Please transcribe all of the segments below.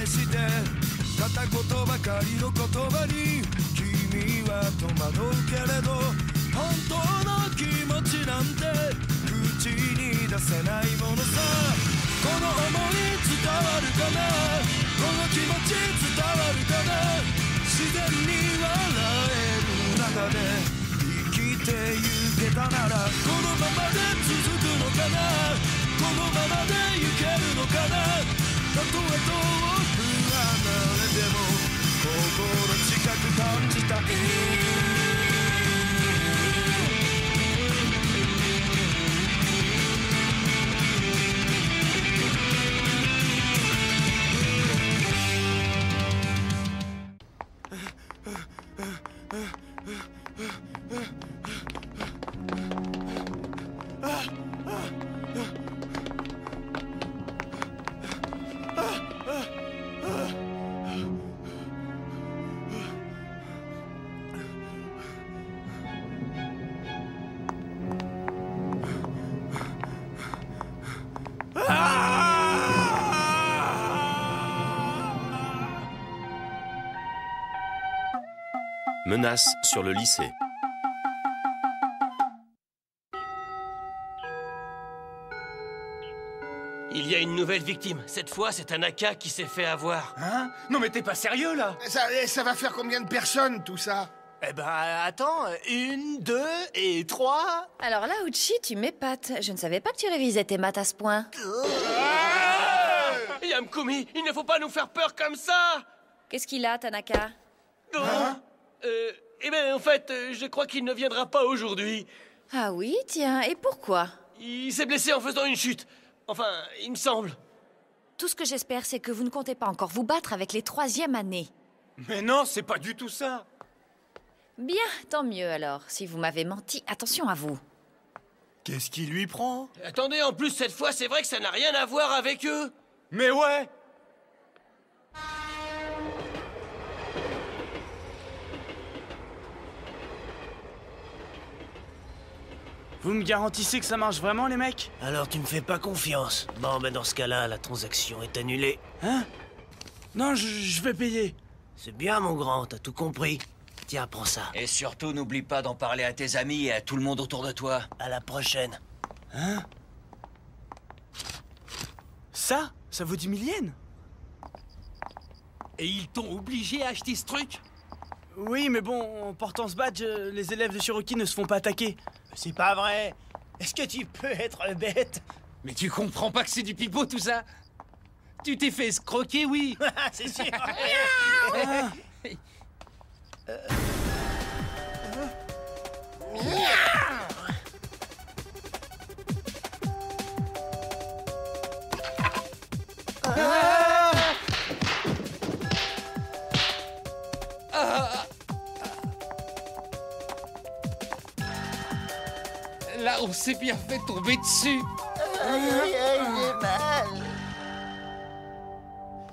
返して片言ばかりの言葉に君は戸惑うけれど本当の気持ちなんて口に出せないものさこの想い伝わるかなこの気持ち伝わるかな自然に笑える中で生きてゆけたならこのままで続くのかなこのままでいけるのかなたとえ遠く離れても心近く感じたいMenace sur le lycée. Il y a une nouvelle victime. Cette fois, c'est un AK qui s'est fait avoir. Hein? Non mais t'es pas sérieux là? Ça va faire combien de personnes tout ça? Eh ben attends, 1, 2 et 3. Alors là, Uchi, tu m'épates. Je ne savais pas que tu révisais tes maths à ce point. Yamkumi, il ne faut pas nous faire peur comme ça. Qu'est-ce qu'il a, Tanaka? Hein? Eh ben, en fait, je crois qu'il ne viendra pas aujourd'hui. Ah oui, tiens, et pourquoi? Il s'est blessé en faisant une chute. Enfin, il me semble. Tout ce que j'espère, c'est que vous ne comptez pas encore vous battre avec les 3e années. Mais non, c'est pas du tout ça. Bien, tant mieux alors. Si vous m'avez menti, attention à vous. Qu'est-ce qui lui prend? Attendez, en plus, cette fois, c'est vrai que ça n'a rien à voir avec eux. Mais ouais. Vous me garantissez que ça marche vraiment, les mecs? Alors tu me fais pas confiance. Bon, ben dans ce cas-là, la transaction est annulée. Hein? Non, je vais payer. C'est bien, mon grand, t'as tout compris. Tiens, prends ça. Et surtout, n'oublie pas d'en parler à tes amis et à tout le monde autour de toi. À la prochaine. Hein? Ça vaut 10 000 yens? Et ils t'ont obligé à acheter ce truc? Oui, mais bon, en portant ce badge, les élèves de Shiroki ne se font pas attaquer. C'est pas vrai. Est-ce que tu peux être bête? Mais tu comprends pas que c'est du pipeau tout ça? Tu t'es fait escroquer, oui. C'est sûr. Là, on s'est bien fait tomber dessus. J'ai mal.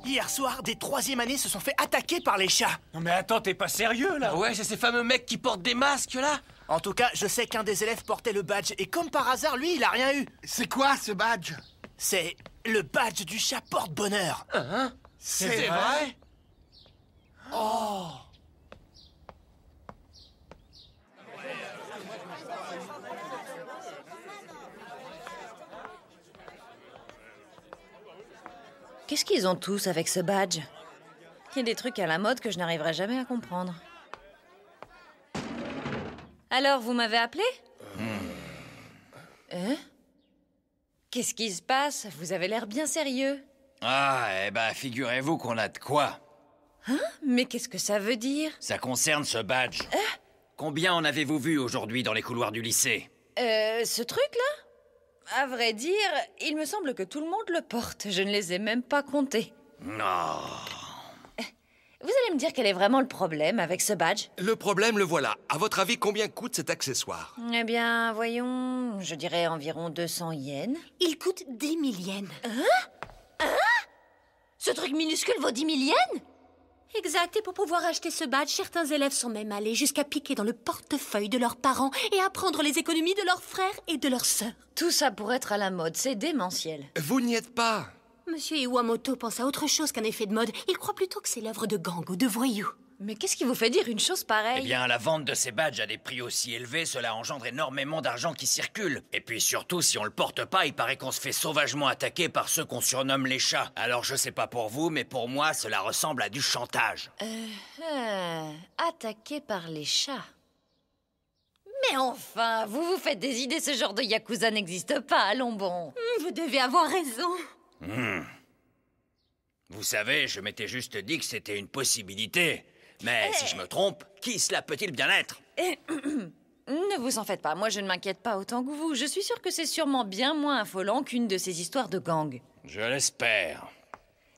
Hier soir, des 3e années se sont fait attaquer par les chats. Non mais attends, t'es pas sérieux là? Ouais, c'est ces fameux mecs qui portent des masques, là. En tout cas, je sais qu'un des élèves portait le badge, et comme par hasard, lui, il a rien eu. C'est quoi ce badge? C'est le badge du chat porte-bonheur. Hein? C'est vrai? Oh! Qu'est-ce qu'ils ont tous avec ce badge? Il y a des trucs à la mode que je n'arriverai jamais à comprendre. Alors, vous m'avez appelé? Hein? Qu'est-ce qui se passe? Vous avez l'air bien sérieux. Ah, eh ben, figurez-vous qu'on a de quoi. Hein? Mais qu'est-ce que ça veut dire? Ça concerne ce badge. Combien en avez-vous vu aujourd'hui dans les couloirs du lycée? Ce truc-là? À vrai dire, il me semble que tout le monde le porte. Je ne les ai même pas comptés. Non. Vous allez me dire quel est vraiment le problème avec ce badge? Le problème, le voilà. À votre avis, combien coûte cet accessoire? Eh bien, voyons, je dirais environ 200 yens. Il coûte 10 000 yens. Hein? Ce truc minuscule vaut 10 000 yens? Exact, et pour pouvoir acheter ce badge, certains élèves sont même allés jusqu'à piquer dans le portefeuille de leurs parents et apprendre les économies de leurs frères et de leurs sœurs. Tout ça pour être à la mode, c'est démentiel. Vous n'y êtes pas. Monsieur Iwamoto pense à autre chose qu'un effet de mode. Il croit plutôt que c'est l'œuvre de gang ou de voyous. Mais qu'est-ce qui vous fait dire une chose pareille? Eh bien, la vente de ces badges à des prix aussi élevés, cela engendre énormément d'argent qui circule. Et puis surtout, si on le porte pas, il paraît qu'on se fait sauvagement attaquer par ceux qu'on surnomme les chats. Alors je sais pas pour vous, mais pour moi, cela ressemble à du chantage. Attaqué par les chats. Mais enfin, vous vous faites des idées, ce genre de yakuza n'existe pas, allons bon. Vous devez avoir raison. Vous savez, je m'étais juste dit que c'était une possibilité. Mais si je me trompe, qui cela peut-il bien être? Ne vous en faites pas, moi je ne m'inquiète pas autant que vous. Je suis sûre que c'est sûrement bien moins affolant qu'une de ces histoires de gang. Je l'espère.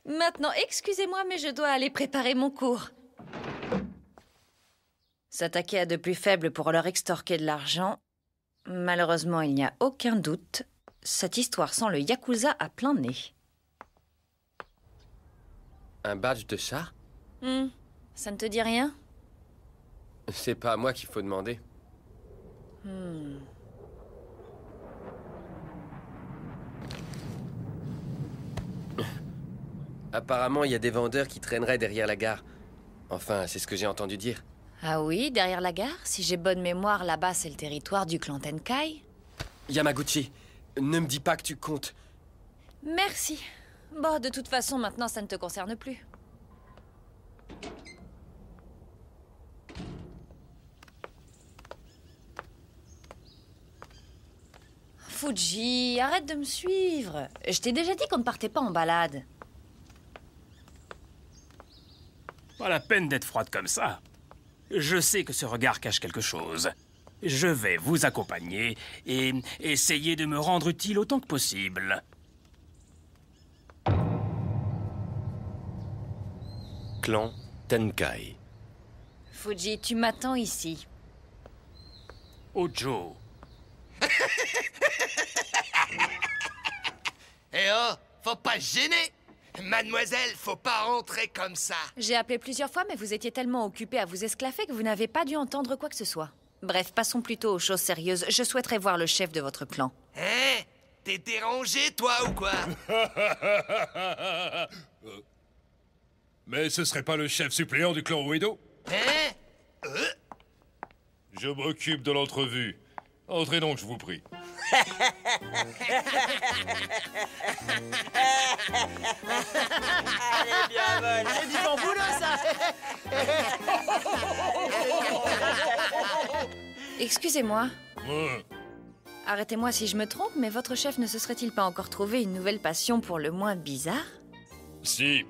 Maintenant, excusez-moi, mais je dois aller préparer mon cours. S'attaquer à de plus faibles pour leur extorquer de l'argent. Malheureusement, il n'y a aucun doute. Cette histoire sent le yakuza à plein nez. Un badge de chat? Ça ne te dit rien? C'est pas à moi qu'il faut demander. Apparemment, il y a des vendeurs qui traîneraient derrière la gare. Enfin, c'est ce que j'ai entendu dire. Ah oui, derrière la gare? Si j'ai bonne mémoire, là-bas, c'est le territoire du clan Tenkai. Yamaguchi, ne me dis pas que tu comptes. Merci. Bon, de toute façon, maintenant, ça ne te concerne plus. Fuji, arrête de me suivre. Je t'ai déjà dit qu'on ne partait pas en balade. Pas la peine d'être froide comme ça. Je sais que ce regard cache quelque chose. Je vais vous accompagner et essayer de me rendre utile autant que possible. Clan Tenkai. Fuji, tu m'attends ici. Ojo. Eh oh, faut pas se gêner. Mademoiselle, faut pas rentrer comme ça. J'ai appelé plusieurs fois, mais vous étiez tellement occupé à vous esclaffer que vous n'avez pas dû entendre quoi que ce soit. Bref, passons plutôt aux choses sérieuses. Je souhaiterais voir le chef de votre clan. Hein? T'es dérangé, toi, ou quoi? Mais ce serait pas le chef suppléant du clan Uedo? Hein? Je m'occupe de l'entrevue. Entrez donc, je vous prie. Elle est bien bonne. C'est du bon boulot, ça. Excusez-moi. Arrêtez-moi si je me trompe, mais votre chef ne se serait-il pas encore trouvé une nouvelle passion pour le moins bizarre? Si.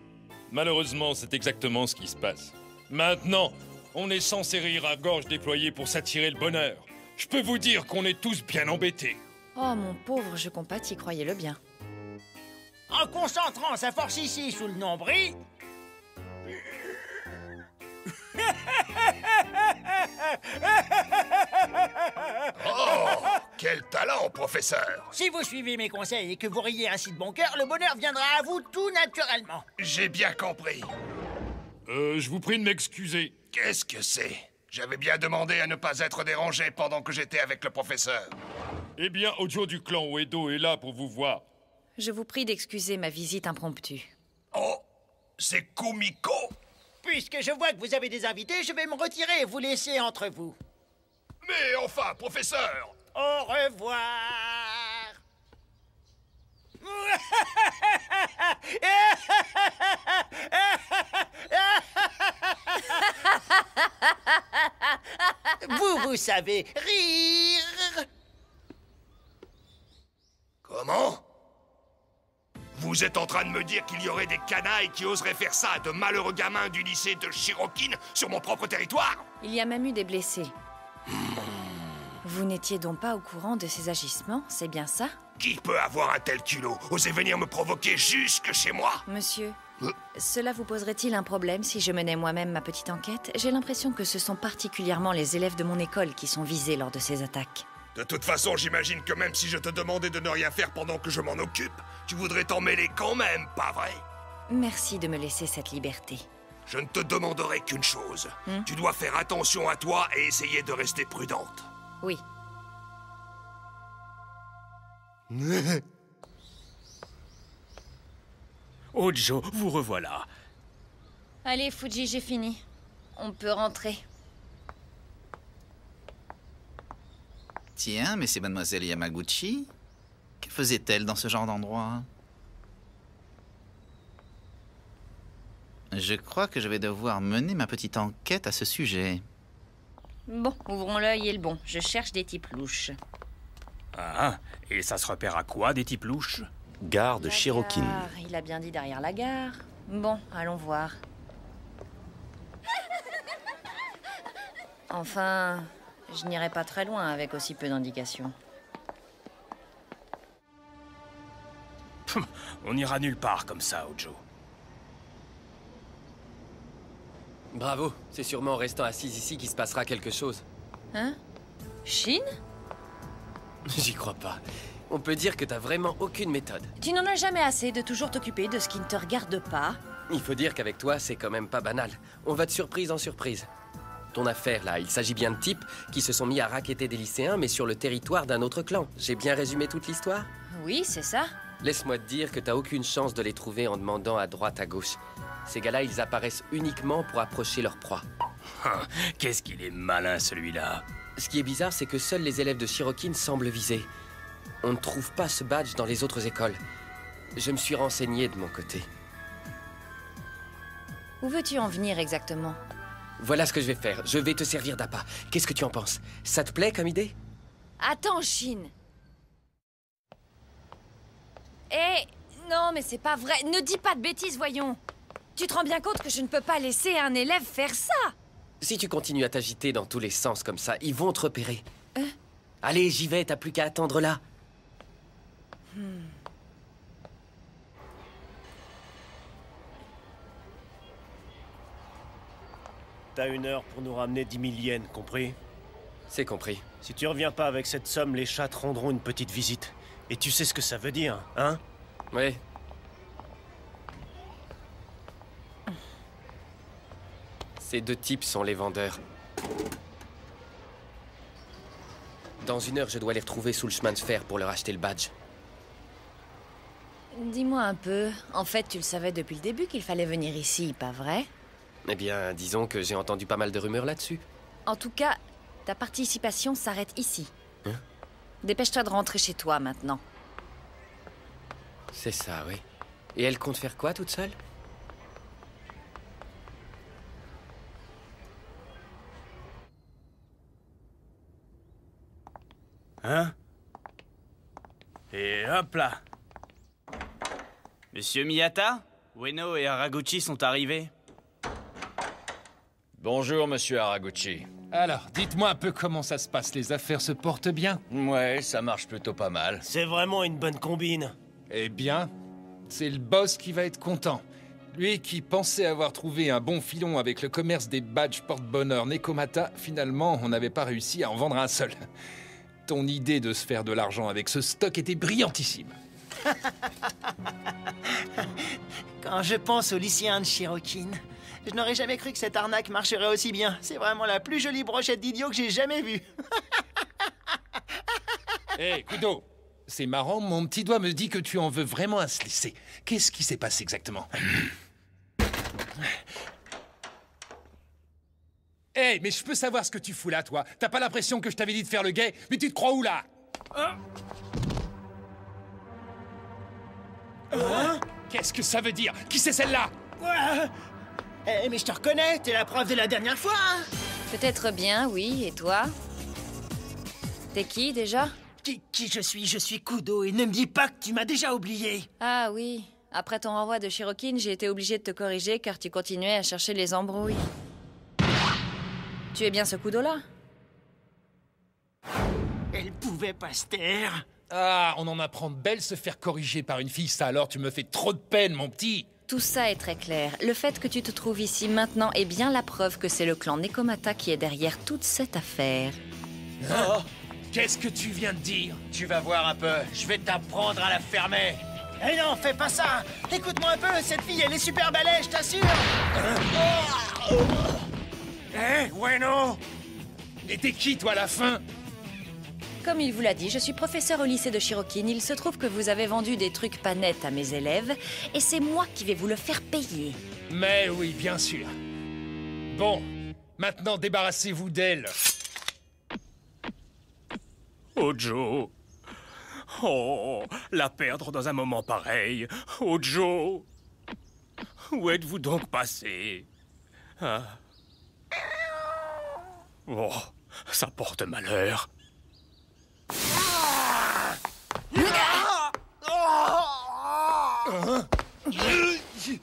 Malheureusement, c'est exactement ce qui se passe. Maintenant, on est censé rire à gorge déployée pour s'attirer le bonheur. Je peux vous dire qu'on est tous bien embêtés. Oh, mon pauvre, je compatis, croyez-le bien. En concentrant sa force ici sous le nombril... Oh, quel talent, professeur! Si vous suivez mes conseils et que vous riez ainsi de bon cœur, le bonheur viendra à vous tout naturellement. J'ai bien compris. Je vous prie de m'excuser. Qu'est-ce que c'est? J'avais bien demandé à ne pas être dérangé pendant que j'étais avec le professeur. Eh bien, Ojo du clan Uedo est là pour vous voir. Je vous prie d'excuser ma visite impromptue. Oh, c'est Kumiko. Puisque je vois que vous avez des invités, je vais me retirer et vous laisser entre vous. Mais enfin, professeur! Au revoir. Vous savez rire. Comment? Vous êtes en train de me dire qu'il y aurait des canailles qui oseraient faire ça à de malheureux gamins du lycée de Shirokin sur mon propre territoire? Il y a même eu des blessés. Vous n'étiez donc pas au courant de ces agissements, c'est bien ça? Qui peut avoir un tel culot? Oser venir me provoquer jusque chez moi? Monsieur, cela vous poserait-il un problème si je menais moi-même ma petite enquête? J'ai l'impression que ce sont particulièrement les élèves de mon école qui sont visés lors de ces attaques. De toute façon, j'imagine que même si je te demandais de ne rien faire pendant que je m'en occupe, tu voudrais t'en mêler quand même, pas vrai? Merci de me laisser cette liberté. Je ne te demanderai qu'une chose. Tu dois faire attention à toi et essayer de rester prudente. Oui. Hojo, vous revoilà. Allez, Fuji, j'ai fini. On peut rentrer. Tiens, mais c'est mademoiselle Yamaguchi. Que faisait-elle dans ce genre d'endroit? Je crois que je vais devoir mener ma petite enquête à ce sujet. Bon, ouvrons l'œil et le bon. Je cherche des types louches. Ah, et ça se repère à quoi, des types louches? Gare de Shirokin. Gare, il a bien dit derrière la gare. Bon, allons voir. Enfin, je n'irai pas très loin avec aussi peu d'indications. On ira nulle part comme ça, Hojo. Bravo, c'est sûrement en restant assise ici qu'il se passera quelque chose. Hein? Shin? J'y crois pas. On peut dire que t'as vraiment aucune méthode. Tu n'en as jamais assez de toujours t'occuper de ce qui ne te regarde pas. Il faut dire qu'avec toi, c'est quand même pas banal. On va de surprise en surprise. Ton affaire, là, il s'agit bien de types qui se sont mis à racketter des lycéens, mais sur le territoire d'un autre clan. J'ai bien résumé toute l'histoire? Oui, c'est ça. Laisse-moi te dire que t'as aucune chance de les trouver en demandant à droite, à gauche. Ces gars-là, ils apparaissent uniquement pour approcher leur proie. Qu'est-ce qu'il est malin, celui-là. Ce qui est bizarre, c'est que seuls les élèves de Shirokin semblent visés. On ne trouve pas ce badge dans les autres écoles. Je me suis renseigné de mon côté. Où veux-tu en venir exactement? Voilà ce que je vais faire. Je vais te servir d'appât. Qu'est-ce que tu en penses? Ça te plaît comme idée? Attends, Shin. Eh, non, mais c'est pas vrai. Ne dis pas de bêtises, voyons. Tu te rends bien compte que je ne peux pas laisser un élève faire ça? Si tu continues à t'agiter dans tous les sens comme ça, ils vont te repérer. Allez, j'y vais, t'as plus qu'à attendre là. T'as 1 heure pour nous ramener 10 000 yens, compris? C'est compris. Si tu reviens pas avec cette somme, les chats te rendront une petite visite. Et tu sais ce que ça veut dire, hein? Oui. Ces 2 types sont les vendeurs. Dans 1 heure, je dois les retrouver sous le chemin de fer pour leur acheter le badge. Dis-moi un peu. En fait, tu le savais depuis le début qu'il fallait venir ici, pas vrai? Eh bien, disons que j'ai entendu pas mal de rumeurs là-dessus. En tout cas, ta participation s'arrête ici. Hein? Dépêche-toi de rentrer chez toi maintenant. C'est ça, oui. Et elle compte faire quoi toute seule? Hein? Et hop là! Monsieur Miyata, Ueno et Haraguchi sont arrivés. Bonjour, monsieur Haraguchi. Alors, dites-moi un peu comment ça se passe. Les affaires se portent bien? Ouais, ça marche plutôt pas mal. C'est vraiment une bonne combine. Eh bien, c'est le boss qui va être content. Lui qui pensait avoir trouvé un bon filon avec le commerce des badges porte-bonheur Nekomata, finalement, on n'avait pas réussi à en vendre un seul. Ton idée de se faire de l'argent avec ce stock était brillantissime. Quand je pense aux lycéens de Shirokin, je n'aurais jamais cru que cette arnaque marcherait aussi bien. C'est vraiment la plus jolie brochette d'idiots que j'ai jamais vue. Hé, Kudo, c'est marrant, mon petit doigt me dit que tu en veux vraiment à ce lycée. Qu'est-ce qui s'est passé exactement? Hé, mais je peux savoir ce que tu fous là, toi? T'as pas l'impression que je t'avais dit de faire le guet? Mais tu te crois où, là? Hein? Qu'est-ce que ça veut dire? Qui c'est celle-là? Eh, mais je te reconnais, t'es la preuve de la dernière fois, hein? Peut-être bien, oui. Et toi? T'es qui, déjà? Qui je suis? Je suis Kudo, et ne me dis pas que tu m'as déjà oublié. Ah oui. Après ton renvoi de Shirokin, j'ai été obligée de te corriger car tu continuais à chercher les embrouilles. Tu es bien ce Kudo-là? Elle pouvait pas se taire. Ah, on en apprend de belles se faire corriger par une fille, ça alors tu me fais trop de peine, mon petit. Tout ça est très clair. Le fait que tu te trouves ici maintenant est bien la preuve que c'est le clan Nekomata qui est derrière toute cette affaire. Oh, qu'est-ce que tu viens de dire? Tu vas voir un peu, je vais t'apprendre à la fermer. Eh non, fais pas ça. Écoute-moi un peu, cette fille, elle est super balèze, je t'assure. Hé, Ueno! Et t'es qui, toi, à la fin? Comme il vous l'a dit, je suis professeur au lycée de Shirokin. Il se trouve que vous avez vendu des trucs pas nets à mes élèves, et c'est moi qui vais vous le faire payer. Mais oui, bien sûr. Bon, maintenant débarrassez-vous d'elle. Hojo. Oh, la perdre dans un moment pareil. Hojo. Où êtes-vous donc passé? Ah. Oh, ça porte malheur.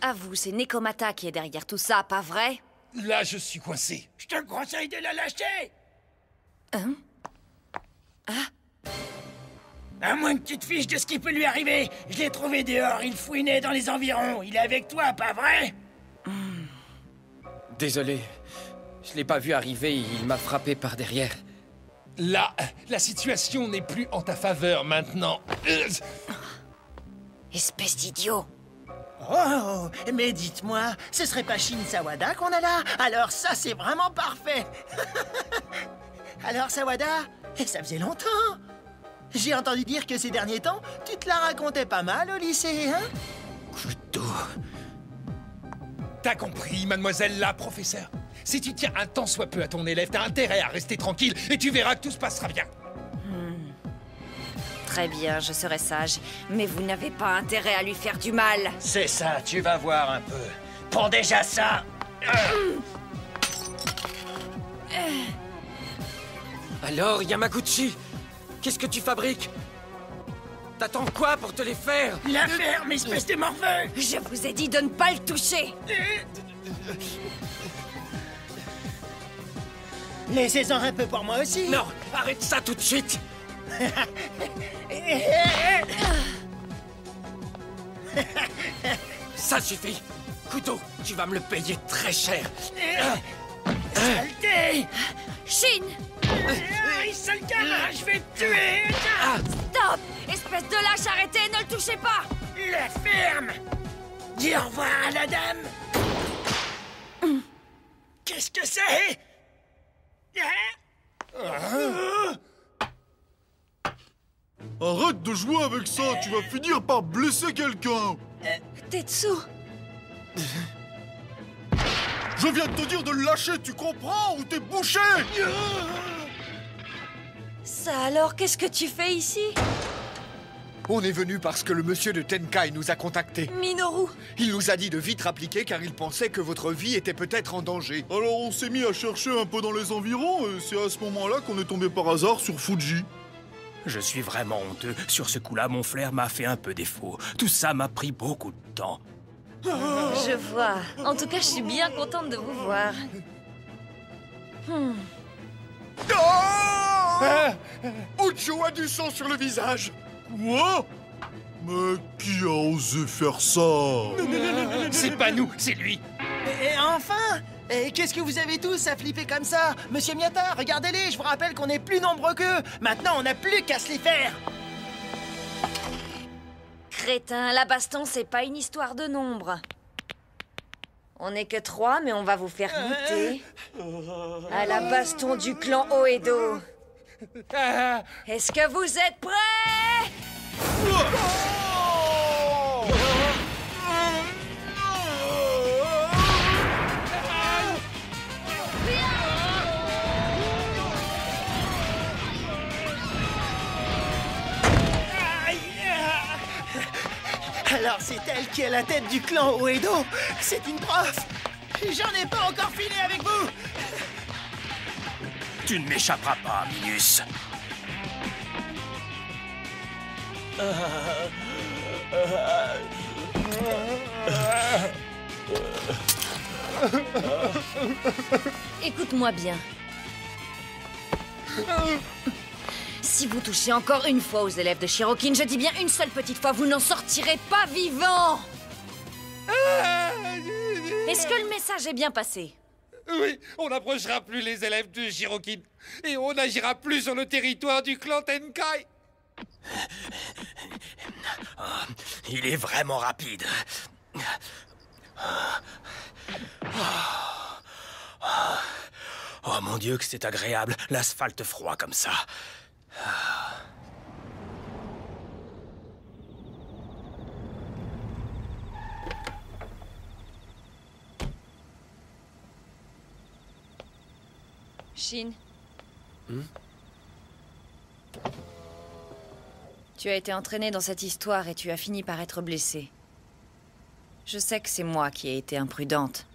À vous, c'est Nekomata qui est derrière tout ça, pas vrai? Là, je suis coincé. Je te conseille de la lâcher. Hein? Ah? À moins que tu te fiches de ce qui peut lui arriver. Je l'ai trouvé dehors, il fouinait dans les environs. Il est avec toi, pas vrai? Désolé. Je l'ai pas vu arriver, il m'a frappé par derrière. Là, la situation n'est plus en ta faveur maintenant. Espèce d'idiot. Oh, mais dites-moi, ce serait pas Shin Sawada qu'on a là? Alors ça, c'est vraiment parfait. Alors Sawada, ça faisait longtemps. J'ai entendu dire que ces derniers temps, tu te la racontais pas mal au lycée, hein? Couteau. T'as compris, mademoiselle la professeure? Si tu tiens un tant soit peu à ton élève, t'as intérêt à rester tranquille et tu verras que tout se passera bien. Très bien, je serai sage. Mais vous n'avez pas intérêt à lui faire du mal. C'est ça, tu vas voir un peu. Prends déjà ça. Alors, Yamaguchi, qu'est-ce que tu fabriques? T'attends quoi pour te les faire? La ferme, espèce de morveux! Je vous ai dit de ne pas le toucher. Laissez-en un peu pour moi aussi. Non, arrête ça tout de suite. Ça suffit. Couteau, tu vas me le payer très cher. Saleté! Shin! Sale gamin, je vais te tuer! Stop! Espèce de lâche, arrêtez, ne le touchez pas! La ferme! Dis au revoir à la dame! Qu'est-ce que c'est? Arrête de jouer avec ça, tu vas finir par blesser quelqu'un. Tetsu! Je viens de te dire de le lâcher, tu comprends, ou t'es bouché? Ça alors, qu'est-ce que tu fais ici? On est venu parce que le monsieur de Tenkai nous a contactés. Minoru! Il nous a dit de vite rappliquer car il pensait que votre vie était peut-être en danger. Alors on s'est mis à chercher un peu dans les environs, et c'est à ce moment-là qu'on est tombé par hasard sur Fuji. Je suis vraiment honteux. Sur ce coup-là, mon flair m'a fait un peu défaut. Tout ça m'a pris beaucoup de temps. Je vois. En tout cas, je suis bien contente de vous voir. Ucho a du sang sur le visage. Quoi? Mais qui a osé faire ça? C'est pas nous, c'est lui. Et enfin! Qu'est-ce que vous avez tous à flipper comme ça? Monsieur Miyata, regardez-les, je vous rappelle qu'on est plus nombreux qu'eux. Maintenant, on n'a plus qu'à se les faire. Crétin, la baston, c'est pas une histoire de nombre. On n'est que 3, mais on va vous faire goûter à la baston du clan Oedo. Est-ce que vous êtes prêts? Alors c'est elle qui est la tête du clan Oedo. C'est une prof. J'en ai pas encore fini avec vous. Tu ne m'échapperas pas, Minus. Écoute-moi bien. Si vous touchez encore une fois aux élèves de Shirokin, je dis bien une seule petite fois, vous n'en sortirez pas vivant. Est-ce que le message est bien passé? Oui, on n'approchera plus les élèves de Shirokin. Et on n'agira plus sur le territoire du clan Tenkai. Il est vraiment rapide. Oh mon Dieu, que c'est agréable, l'asphalte froid comme ça. Shin. Tu as été entraîné dans cette histoire et tu as fini par être blessé. Je sais que c'est moi qui ai été imprudente.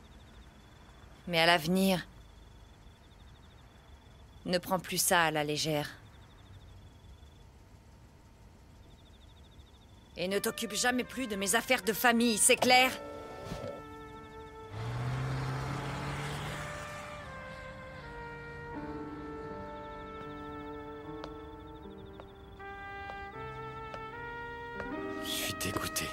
Mais à l'avenir, ne prends plus ça à la légère. Et ne t'occupe jamais plus de mes affaires de famille, c'est clair ? Je suis dégoûté.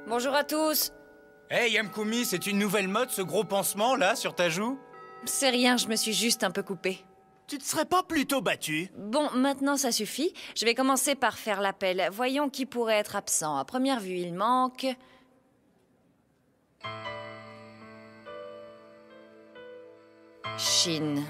Bonjour à tous. Hey Yamkumi, c'est une nouvelle mode ce gros pansement là sur ta joue? C'est rien, je me suis juste un peu coupée. Tu te serais pas plutôt battu? Bon, maintenant ça suffit. Je vais commencer par faire l'appel. Voyons qui pourrait être absent. À première vue, il manque... Shin.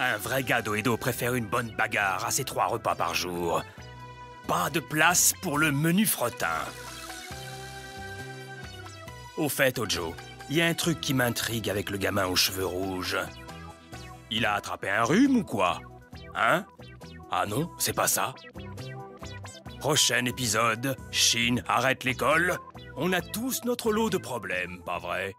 Un vrai gars d'Oedo préfère une bonne bagarre à ses 3 repas par jour. Pas de place pour le menu fretin. Au fait, Ojo, il y a un truc qui m'intrigue avec le gamin aux cheveux rouges. Il a attrapé un rhume ou quoi? Hein? Ah non, c'est pas ça. Prochain épisode, Shin arrête l'école. On a tous notre lot de problèmes, pas vrai?